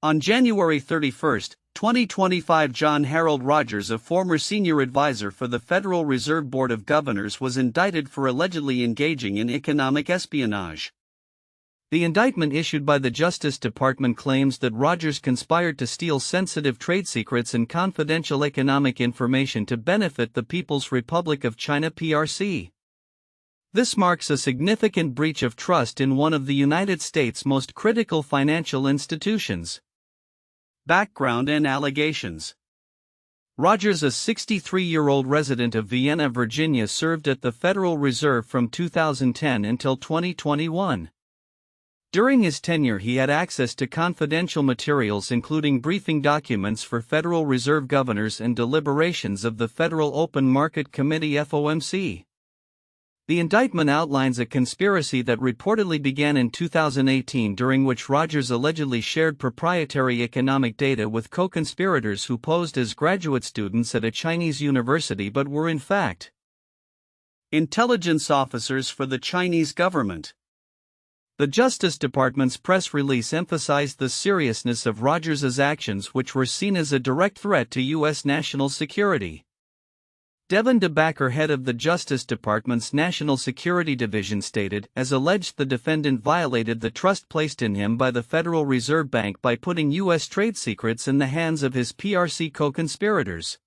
On January 31, 2025, John Harold Rogers, a former senior advisor for the Federal Reserve Board of Governors, was indicted for allegedly engaging in economic espionage. The indictment issued by the Justice Department claims that Rogers conspired to steal sensitive trade secrets and confidential economic information to benefit the People's Republic of China (PRC). This marks a significant breach of trust in one of the United States' most critical financial institutions. Background and allegations. Rogers, a 63-year-old resident of Vienna, Virginia, served at the Federal Reserve from 2010 until 2021. During his tenure, he had access to confidential materials including briefing documents for Federal Reserve governors and deliberations of the Federal Open Market Committee (FOMC). The indictment outlines a conspiracy that reportedly began in 2018, during which Rogers allegedly shared proprietary economic data with co-conspirators who posed as graduate students at a Chinese university but were in fact intelligence officers for the Chinese government. The Justice Department's press release emphasized the seriousness of Rogers' actions, which were seen as a direct threat to U.S. national security. Devin DeBacker, head of the Justice Department's National Security Division, stated, "As alleged, the defendant violated the trust placed in him by the Federal Reserve Bank by putting U.S. trade secrets in the hands of his PRC co-conspirators."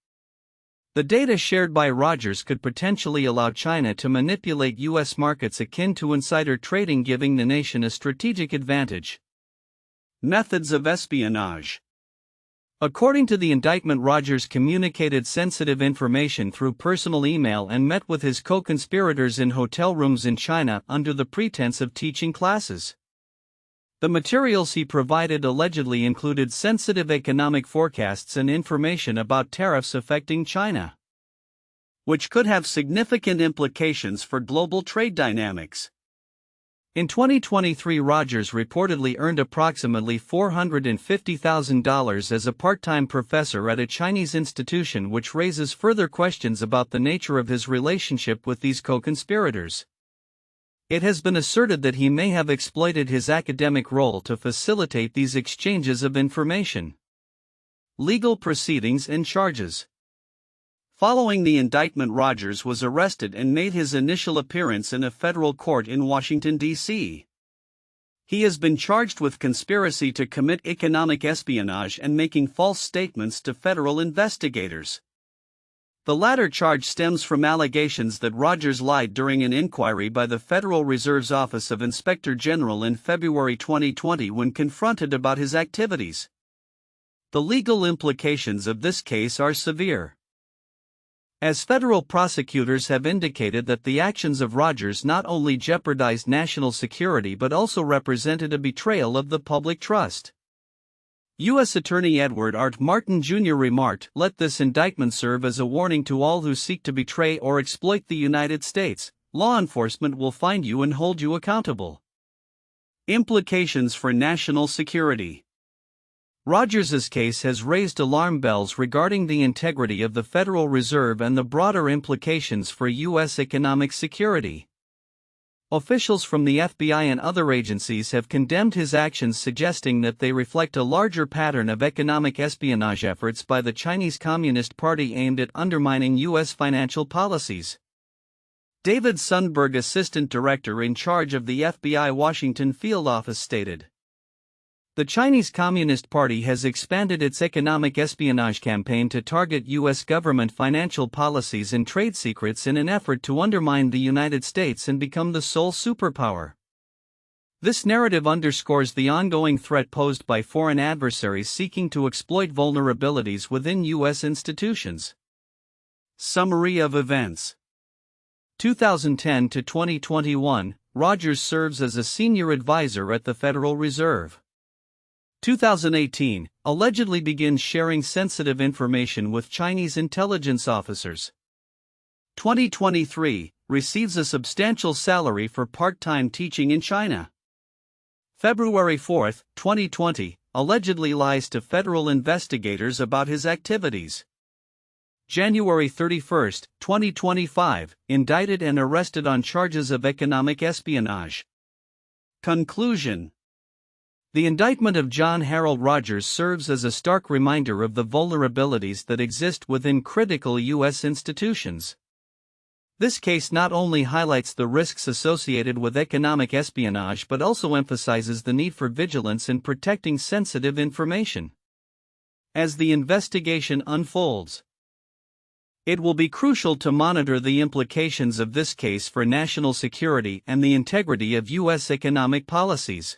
The data shared by Rogers could potentially allow China to manipulate U.S. markets akin to insider trading, giving the nation a strategic advantage. Methods of espionage. According to the indictment, Rogers communicated sensitive information through personal email and met with his co-conspirators in hotel rooms in China under the pretense of teaching classes. The materials he provided allegedly included sensitive economic forecasts and information about tariffs affecting China, which could have significant implications for global trade dynamics. In 2023, Rogers reportedly earned approximately $450,000 as a part-time professor at a Chinese institution, which raises further questions about the nature of his relationship with these co-conspirators. It has been asserted that he may have exploited his academic role to facilitate these exchanges of information. Legal proceedings and charges. Following the indictment, Rogers was arrested and made his initial appearance in a federal court in Washington, D.C. He has been charged with conspiracy to commit economic espionage and making false statements to federal investigators. The latter charge stems from allegations that Rogers lied during an inquiry by the Federal Reserve's Office of Inspector General in February 2020 when confronted about his activities. The legal implications of this case are severe, as federal prosecutors have indicated that the actions of Rogers not only jeopardized national security but also represented a betrayal of the public trust. U.S. Attorney Edward R. Martin Jr. remarked, "Let this indictment serve as a warning to all who seek to betray or exploit the United States. Law enforcement will find you and hold you accountable." Implications for national security. Rogers' case has raised alarm bells regarding the integrity of the Federal Reserve and the broader implications for U.S. economic security. Officials from the FBI and other agencies have condemned his actions, suggesting that they reflect a larger pattern of economic espionage efforts by the Chinese Communist Party aimed at undermining U.S. financial policies. David Sundberg, assistant director in charge of the FBI Washington field office, stated, "The Chinese Communist Party has expanded its economic espionage campaign to target U.S. government financial policies and trade secrets in an effort to undermine the United States and become the sole superpower. This narrative underscores the ongoing threat posed by foreign adversaries seeking to exploit vulnerabilities within U.S. institutions." Summary of events. 2010 to 2021, Rogers serves as a senior advisor at the Federal Reserve. 2018, allegedly begins sharing sensitive information with Chinese intelligence officers. 2023, receives a substantial salary for part-time teaching in China. February 4, 2020, allegedly lies to federal investigators about his activities. January 31, 2025, indicted and arrested on charges of economic espionage. Conclusion. The indictment of John Harold Rogers serves as a stark reminder of the vulnerabilities that exist within critical U.S. institutions. This case not only highlights the risks associated with economic espionage but also emphasizes the need for vigilance in protecting sensitive information. As the investigation unfolds, it will be crucial to monitor the implications of this case for national security and the integrity of U.S. economic policies.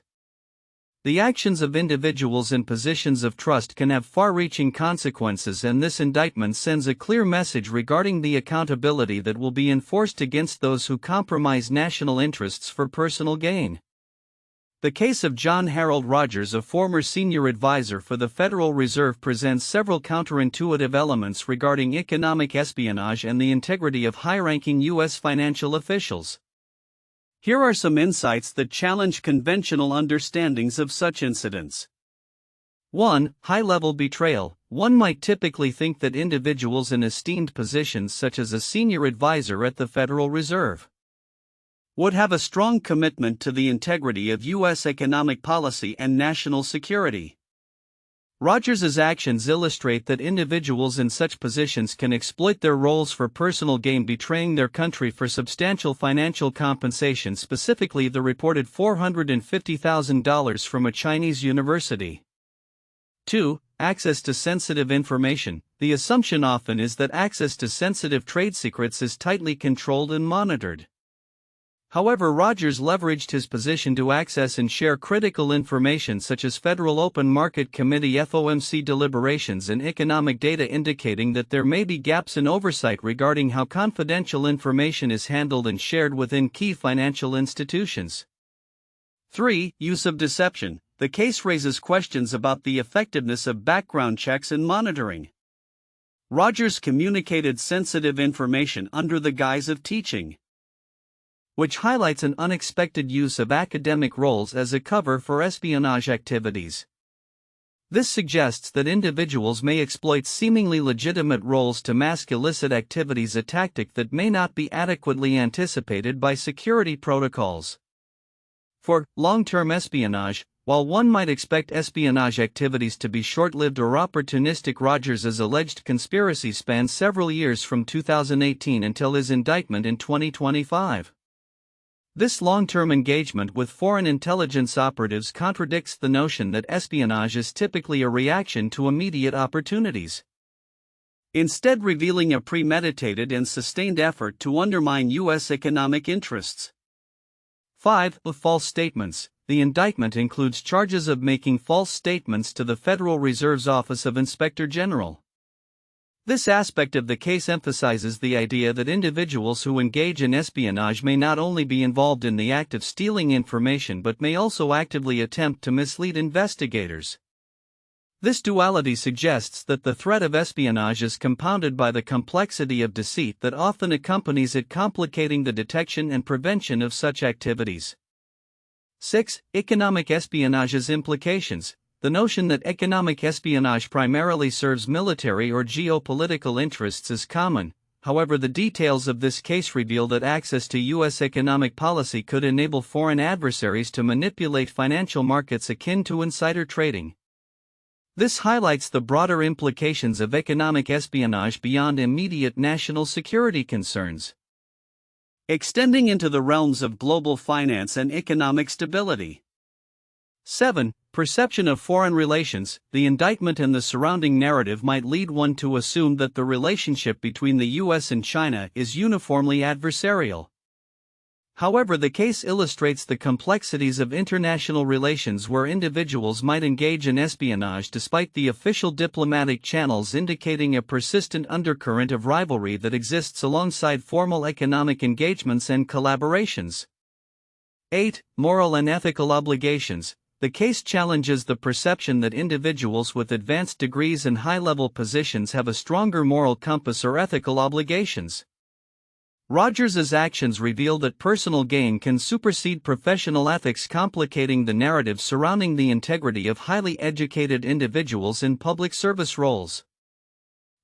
The actions of individuals in positions of trust can have far-reaching consequences, and this indictment sends a clear message regarding the accountability that will be enforced against those who compromise national interests for personal gain. The case of John Harold Rogers, a former senior advisor for the Federal Reserve, presents several counterintuitive elements regarding economic espionage and the integrity of high-ranking U.S. financial officials. Here are some insights that challenge conventional understandings of such incidents. 1. High-level betrayal. One might typically think that individuals in esteemed positions such as a senior advisor at the Federal Reserve would have a strong commitment to the integrity of U.S. economic policy and national security. Rogers's actions illustrate that individuals in such positions can exploit their roles for personal gain, betraying their country for substantial financial compensation, specifically the reported $450,000 from a Chinese university. 2. Access to sensitive information. The assumption often is that access to sensitive trade secrets is tightly controlled and monitored. However, Rogers leveraged his position to access and share critical information such as Federal Open Market Committee (FOMC) deliberations and economic data, indicating that there may be gaps in oversight regarding how confidential information is handled and shared within key financial institutions. 3. Use of deception. The case raises questions about the effectiveness of background checks and monitoring. Rogers communicated sensitive information under the guise of teaching, which highlights an unexpected use of academic roles as a cover for espionage activities. This suggests that individuals may exploit seemingly legitimate roles to mask illicit activities, a tactic that may not be adequately anticipated by security protocols. For long-term espionage, while one might expect espionage activities to be short-lived or opportunistic, Rogers's alleged conspiracy spanned several years from 2018 until his indictment in 2025. This long-term engagement with foreign intelligence operatives contradicts the notion that espionage is typically a reaction to immediate opportunities, instead revealing a premeditated and sustained effort to undermine U.S. economic interests. 5. False statements. The indictment includes charges of making false statements to the Federal Reserve's Office of Inspector General. This aspect of the case emphasizes the idea that individuals who engage in espionage may not only be involved in the act of stealing information but may also actively attempt to mislead investigators. This duality suggests that the threat of espionage is compounded by the complexity of deceit that often accompanies it, complicating the detection and prevention of such activities. 6. Economic espionage's implications. The notion that economic espionage primarily serves military or geopolitical interests is common. However, the details of this case reveal that access to U.S. economic policy could enable foreign adversaries to manipulate financial markets akin to insider trading. This highlights the broader implications of economic espionage beyond immediate national security concerns, extending into the realms of global finance and economic stability. 7. Perception of foreign relations. The indictment and the surrounding narrative might lead one to assume that the relationship between the U.S. and China is uniformly adversarial. However, the case illustrates the complexities of international relations where individuals might engage in espionage despite the official diplomatic channels, indicating a persistent undercurrent of rivalry that exists alongside formal economic engagements and collaborations. 8. Moral and ethical obligations. The case challenges the perception that individuals with advanced degrees and high-level positions have a stronger moral compass or ethical obligations. Rogers's actions reveal that personal gain can supersede professional ethics, complicating the narrative surrounding the integrity of highly educated individuals in public service roles.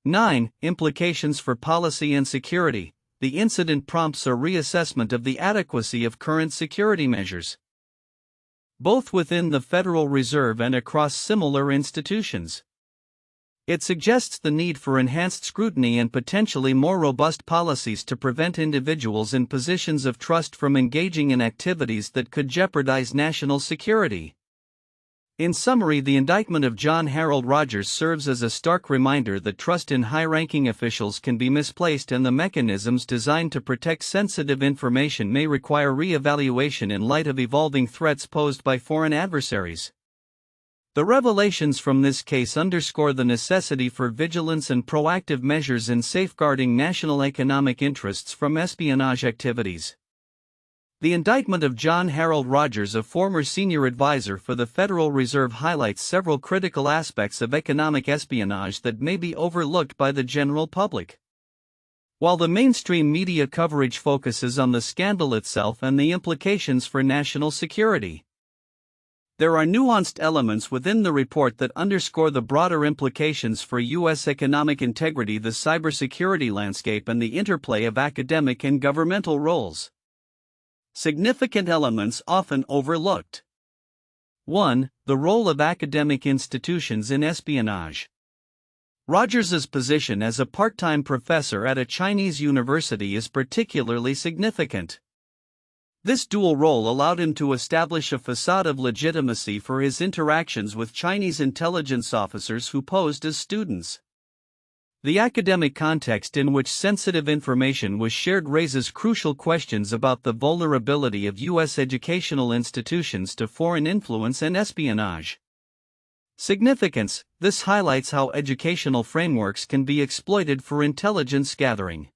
9. Implications for policy and security. The incident prompts a reassessment of the adequacy of current security measures. both within the Federal Reserve and across similar institutions. It suggests the need for enhanced scrutiny and potentially more robust policies to prevent individuals in positions of trust from engaging in activities that could jeopardize national security. In summary, the indictment of John Harold Rogers serves as a stark reminder that trust in high-ranking officials can be misplaced and the mechanisms designed to protect sensitive information may require re-evaluation in light of evolving threats posed by foreign adversaries. The revelations from this case underscore the necessity for vigilance and proactive measures in safeguarding national economic interests from espionage activities. The indictment of John Harold Rogers, a former senior advisor for the Federal Reserve, highlights several critical aspects of economic espionage that may be overlooked by the general public. While the mainstream media coverage focuses on the scandal itself and the implications for national security, there are nuanced elements within the report that underscore the broader implications for U.S. economic integrity, the cybersecurity landscape, and the interplay of academic and governmental roles. Significant elements often overlooked. 1. The role of academic institutions in espionage. Rogers's position as a part-time professor at a Chinese university is particularly significant. This dual role allowed him to establish a facade of legitimacy for his interactions with Chinese intelligence officers who posed as students. The academic context in which sensitive information was shared raises crucial questions about the vulnerability of U.S. educational institutions to foreign influence and espionage. Significance: this highlights how educational frameworks can be exploited for intelligence gathering.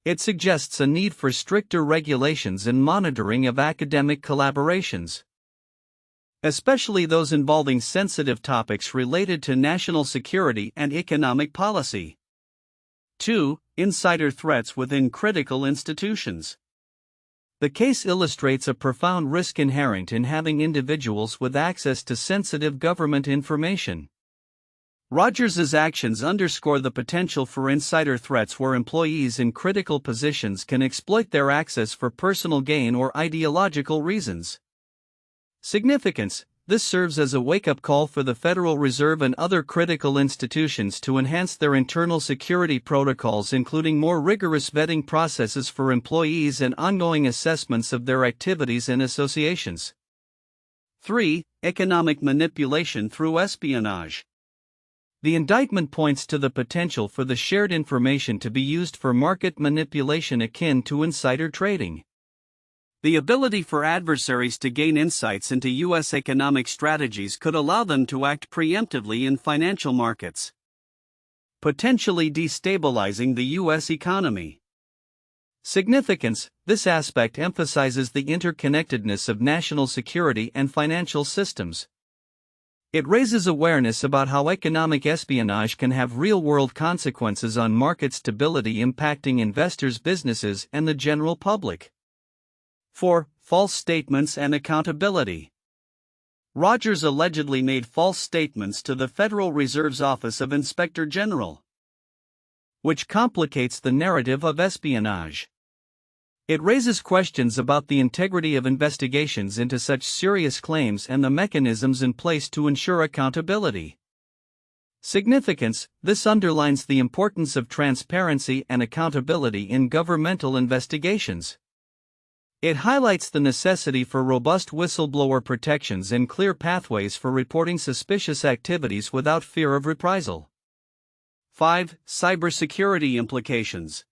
It suggests a need for stricter regulations and monitoring of academic collaborations, especially those involving sensitive topics related to national security and economic policy. 2. Insider threats within critical institutions. The case illustrates a profound risk inherent in having individuals with access to sensitive government information. Rogers's actions underscore the potential for insider threats where employees in critical positions can exploit their access for personal gain or ideological reasons. Significance: this serves as a wake-up call for the Federal Reserve and other critical institutions to enhance their internal security protocols, including more rigorous vetting processes for employees and ongoing assessments of their activities and associations. 3. Economic manipulation through espionage. The indictment points to the potential for the shared information to be used for market manipulation akin to insider trading. The ability for adversaries to gain insights into U.S. economic strategies could allow them to act preemptively in financial markets, potentially destabilizing the U.S. economy. Significance: this aspect emphasizes the interconnectedness of national security and financial systems. It raises awareness about how economic espionage can have real-world consequences on market stability, impacting investors, businesses, and the general public. 4. False statements and accountability. Rogers allegedly made false statements to the Federal Reserve's Office of Inspector General, which complicates the narrative of espionage. It raises questions about the integrity of investigations into such serious claims and the mechanisms in place to ensure accountability. Significance: this underlines the importance of transparency and accountability in governmental investigations. It highlights the necessity for robust whistleblower protections and clear pathways for reporting suspicious activities without fear of reprisal. 5. Cybersecurity implications.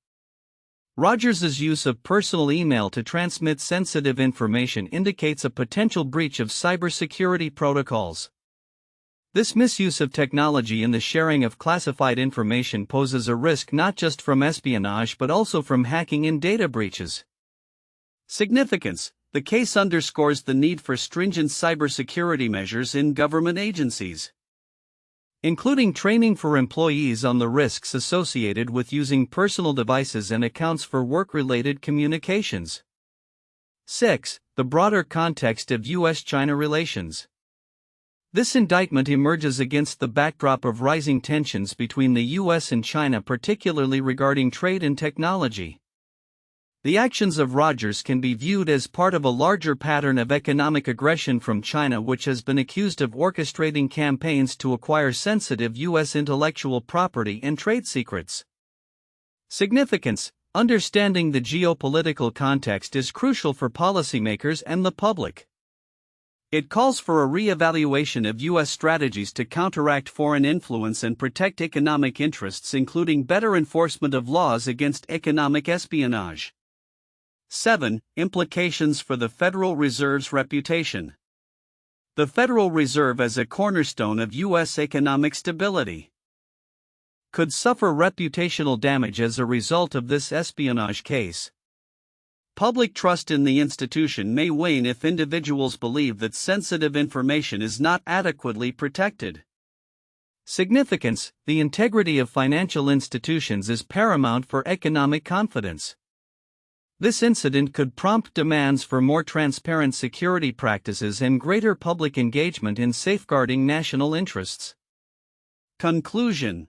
Rogers's use of personal email to transmit sensitive information indicates a potential breach of cybersecurity protocols. This misuse of technology in the sharing of classified information poses a risk not just from espionage but also from hacking and data breaches. Significance: the case underscores the need for stringent cybersecurity measures in government agencies, including training for employees on the risks associated with using personal devices and accounts for work-related communications. 6. The broader context of U.S.-China relations. This indictment emerges against the backdrop of rising tensions between the U.S. and China, particularly regarding trade and technology. The actions of Rogers can be viewed as part of a larger pattern of economic aggression from China, which has been accused of orchestrating campaigns to acquire sensitive U.S. intellectual property and trade secrets. Significance: understanding the geopolitical context is crucial for policymakers and the public. It calls for a re-evaluation of U.S. strategies to counteract foreign influence and protect economic interests, including better enforcement of laws against economic espionage. 7. Implications for the Federal Reserve's reputation. The Federal Reserve, as a cornerstone of U.S. economic stability, could suffer reputational damage as a result of this espionage case. Public trust in the institution may wane if individuals believe that sensitive information is not adequately protected. Significance: the integrity of financial institutions is paramount for economic confidence. This incident could prompt demands for more transparent security practices and greater public engagement in safeguarding national interests. Conclusion: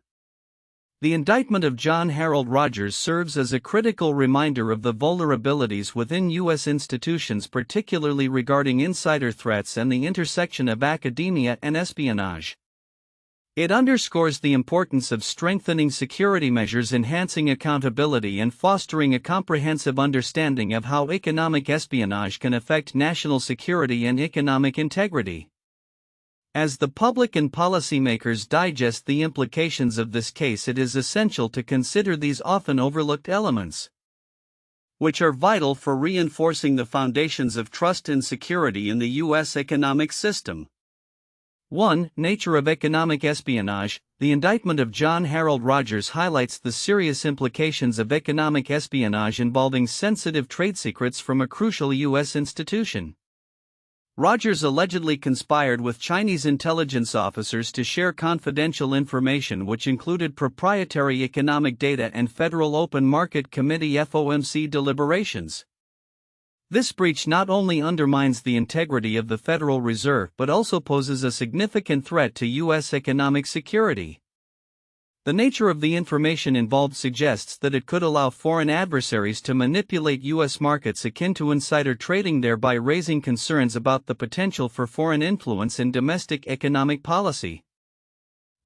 the indictment of John Harold Rogers serves as a critical reminder of the vulnerabilities within U.S. institutions, particularly regarding insider threats and the intersection of academia and espionage. It underscores the importance of strengthening security measures, enhancing accountability, and fostering a comprehensive understanding of how economic espionage can affect national security and economic integrity. As the public and policymakers digest the implications of this case, it is essential to consider these often overlooked elements, which are vital for reinforcing the foundations of trust and security in the U.S. economic system. 1. Nature of economic espionage. The indictment of John Harold Rogers highlights the serious implications of economic espionage involving sensitive trade secrets from a crucial U.S. institution. Rogers allegedly conspired with Chinese intelligence officers to share confidential information, which included proprietary economic data and Federal Open Market Committee (FOMC) deliberations. This breach not only undermines the integrity of the Federal Reserve but also poses a significant threat to U.S. economic security. The nature of the information involved suggests that it could allow foreign adversaries to manipulate U.S. markets, akin to insider trading, thereby raising concerns about the potential for foreign influence in domestic economic policy.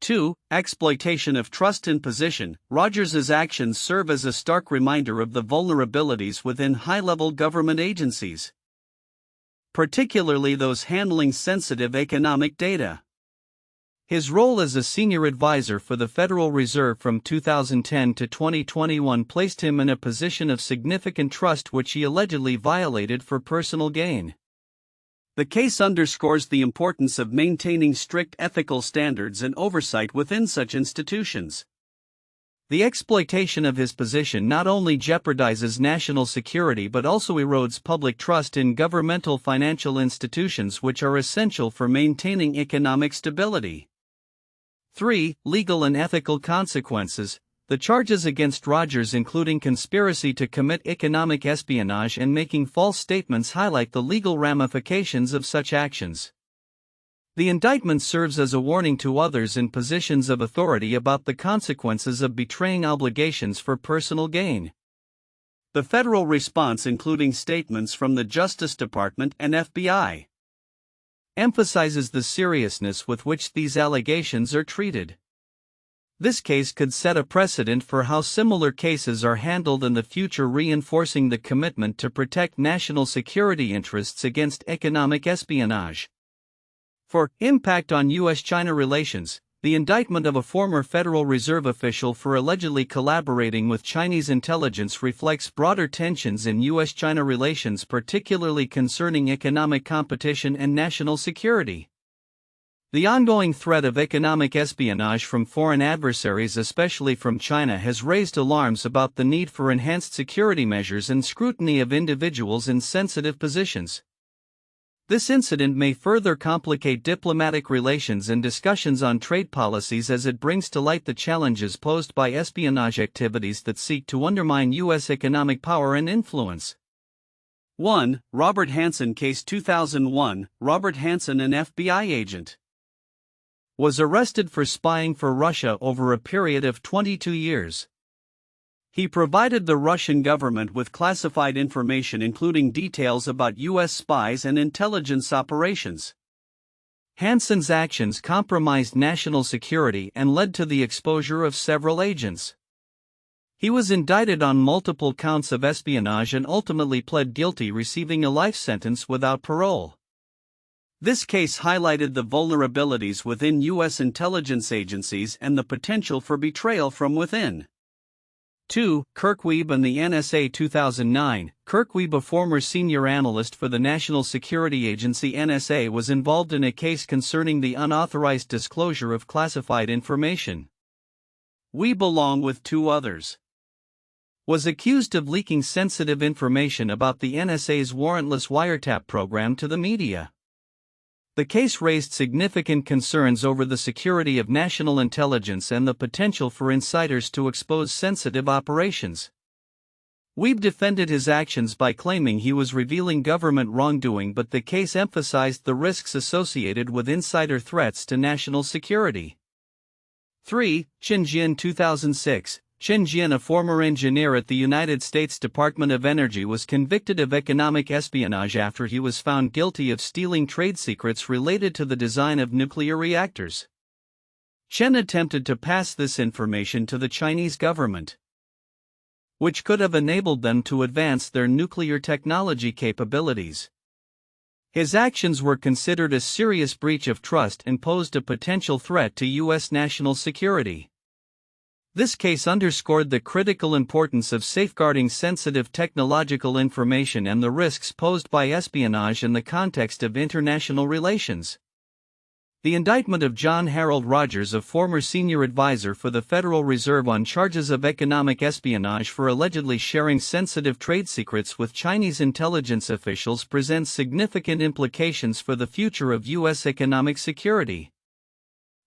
2. Exploitation of trust and position. Rogers's actions serve as a stark reminder of the vulnerabilities within high-level government agencies, particularly those handling sensitive economic data. His role as a senior advisor for the Federal Reserve from 2010 to 2021 placed him in a position of significant trust, which he allegedly violated for personal gain. The case underscores the importance of maintaining strict ethical standards and oversight within such institutions. The exploitation of his position not only jeopardizes national security but also erodes public trust in governmental financial institutions, which are essential for maintaining economic stability. 3. Legal and ethical consequences. The charges against Rogers, including conspiracy to commit economic espionage and making false statements, highlight the legal ramifications of such actions. The indictment serves as a warning to others in positions of authority about the consequences of betraying obligations for personal gain. The federal response, including statements from the Justice Department and FBI, emphasizes the seriousness with which these allegations are treated. This case could set a precedent for how similar cases are handled in the future, reinforcing the commitment to protect national security interests against economic espionage. 4. Impact on U.S.-China relations. The indictment of a former Federal Reserve official for allegedly collaborating with Chinese intelligence reflects broader tensions in U.S.-China relations, particularly concerning economic competition and national security. The ongoing threat of economic espionage from foreign adversaries, especially from China, has raised alarms about the need for enhanced security measures and scrutiny of individuals in sensitive positions. This incident may further complicate diplomatic relations and discussions on trade policies, as it brings to light the challenges posed by espionage activities that seek to undermine U.S. economic power and influence. 1. Robert Hanssen Case 2001. Robert Hanssen, an FBI agent, was arrested for spying for Russia over a period of 22 years. He provided the Russian government with classified information including details about U.S. spies and intelligence operations. Hansen's actions compromised national security and led to the exposure of several agents. He was indicted on multiple counts of espionage and ultimately pled guilty, receiving a life sentence without parole. This case highlighted the vulnerabilities within U.S. intelligence agencies and the potential for betrayal from within. 2. Kirkweeb and the NSA. 2009, Kirkweeb, a former senior analyst for the National Security Agency NSA, was involved in a case concerning the unauthorized disclosure of classified information. Weeb, along with 2 others, was accused of leaking sensitive information about the NSA's warrantless wiretap program to the media. The case raised significant concerns over the security of national intelligence and the potential for insiders to expose sensitive operations. Weeb defended his actions by claiming he was revealing government wrongdoing, but the case emphasized the risks associated with insider threats to national security. 3. Chen Jian. 2006, Chen Jian, a former engineer at the United States Department of Energy, was convicted of economic espionage after he was found guilty of stealing trade secrets related to the design of nuclear reactors. Chen attempted to pass this information to the Chinese government, which could have enabled them to advance their nuclear technology capabilities. His actions were considered a serious breach of trust and posed a potential threat to U.S. national security. This case underscored the critical importance of safeguarding sensitive technological information and the risks posed by espionage in the context of international relations. The indictment of John Harold Rogers, a former senior advisor for the Federal Reserve, on charges of economic espionage for allegedly sharing sensitive trade secrets with Chinese intelligence officials, presents significant implications for the future of U.S. economic security.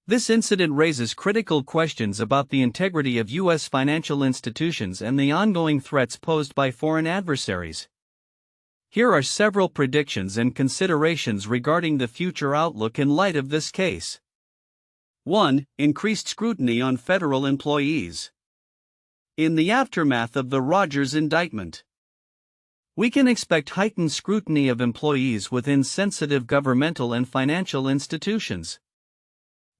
This incident raises critical questions about the integrity of U.S. financial institutions and the ongoing threats posed by foreign adversaries. Here are several predictions and considerations regarding the future outlook in light of this case. 1. Increased scrutiny on federal employees. In the aftermath of the Rogers indictment, we can expect heightened scrutiny of employees within sensitive governmental and financial institutions.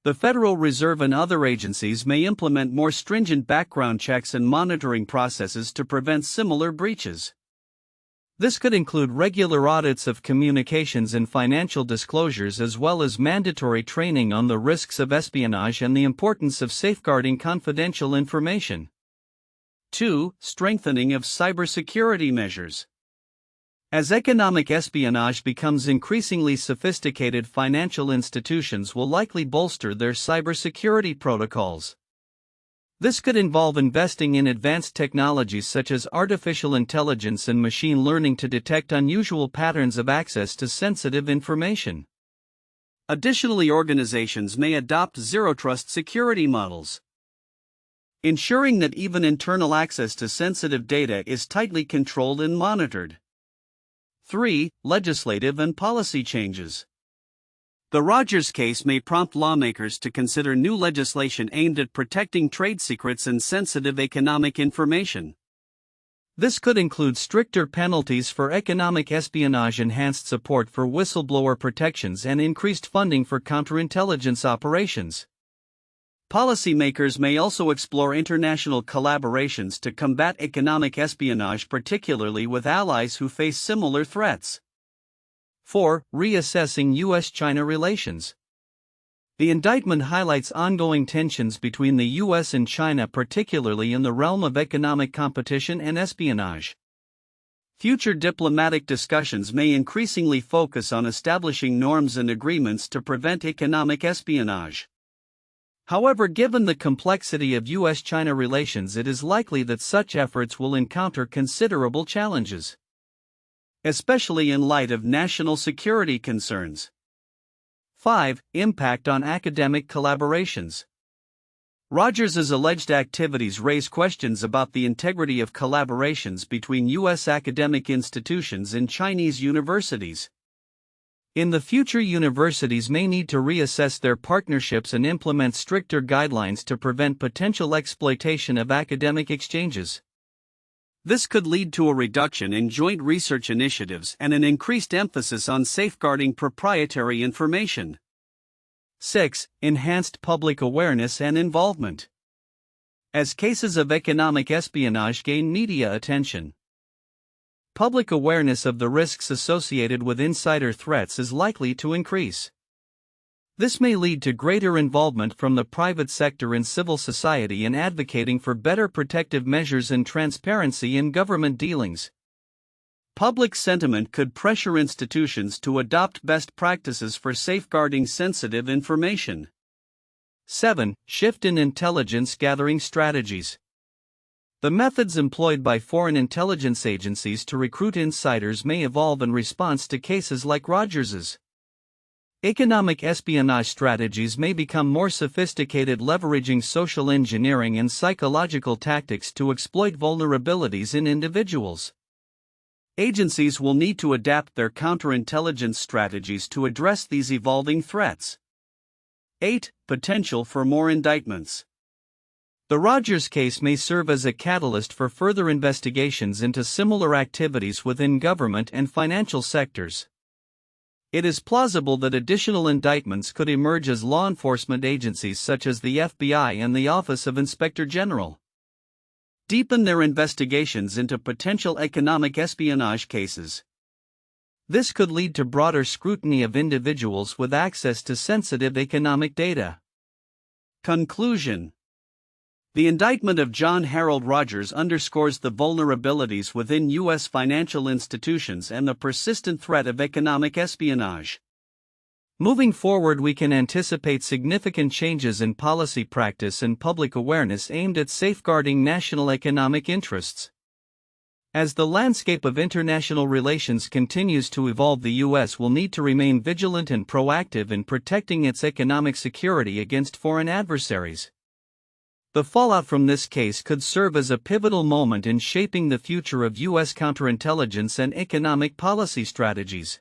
The Federal Reserve and other agencies may implement more stringent background checks and monitoring processes to prevent similar breaches. This could include regular audits of communications and financial disclosures, as well as mandatory training on the risks of espionage and the importance of safeguarding confidential information. 2. Strengthening of cybersecurity measures. As economic espionage becomes increasingly sophisticated, financial institutions will likely bolster their cybersecurity protocols. This could involve investing in advanced technologies such as artificial intelligence and machine learning to detect unusual patterns of access to sensitive information. Additionally, organizations may adopt zero-trust security models, ensuring that even internal access to sensitive data is tightly controlled and monitored. 3. Legislative and policy changes. The Rogers case may prompt lawmakers to consider new legislation aimed at protecting trade secrets and sensitive economic information. This could include stricter penalties for economic espionage, enhanced support for whistleblower protections, and increased funding for counterintelligence operations. Policymakers may also explore international collaborations to combat economic espionage, particularly with allies who face similar threats. 4. Reassessing U.S.-China relations. The indictment highlights ongoing tensions between the U.S. and China, particularly in the realm of economic competition and espionage. Future diplomatic discussions may increasingly focus on establishing norms and agreements to prevent economic espionage. However, given the complexity of U.S.-China relations, it is likely that such efforts will encounter considerable challenges, especially in light of national security concerns. 5. Impact on academic collaborations. Rogers' alleged activities raise questions about the integrity of collaborations between U.S. academic institutions and Chinese universities. In the future, universities may need to reassess their partnerships and implement stricter guidelines to prevent potential exploitation of academic exchanges. This could lead to a reduction in joint research initiatives and an increased emphasis on safeguarding proprietary information. 6. Enhanced public awareness and involvement. As cases of economic espionage gain media attention, public awareness of the risks associated with insider threats is likely to increase. This may lead to greater involvement from the private sector and civil society in advocating for better protective measures and transparency in government dealings. Public sentiment could pressure institutions to adopt best practices for safeguarding sensitive information. 7. Shift in intelligence gathering strategies. The methods employed by foreign intelligence agencies to recruit insiders may evolve in response to cases like Rogers's. Economic espionage strategies may become more sophisticated, leveraging social engineering and psychological tactics to exploit vulnerabilities in individuals. Agencies will need to adapt their counterintelligence strategies to address these evolving threats. 8. Potential for more indictments. The Rogers case may serve as a catalyst for further investigations into similar activities within government and financial sectors. It is plausible that additional indictments could emerge as law enforcement agencies such as the FBI and the Office of Inspector General deepen their investigations into potential economic espionage cases. This could lead to broader scrutiny of individuals with access to sensitive economic data. Conclusion. The indictment of John Harold Rogers underscores the vulnerabilities within U.S. financial institutions and the persistent threat of economic espionage. Moving forward, we can anticipate significant changes in policy practice and public awareness aimed at safeguarding national economic interests. As the landscape of international relations continues to evolve, the U.S. will need to remain vigilant and proactive in protecting its economic security against foreign adversaries. The fallout from this case could serve as a pivotal moment in shaping the future of U.S. counterintelligence and economic policy strategies.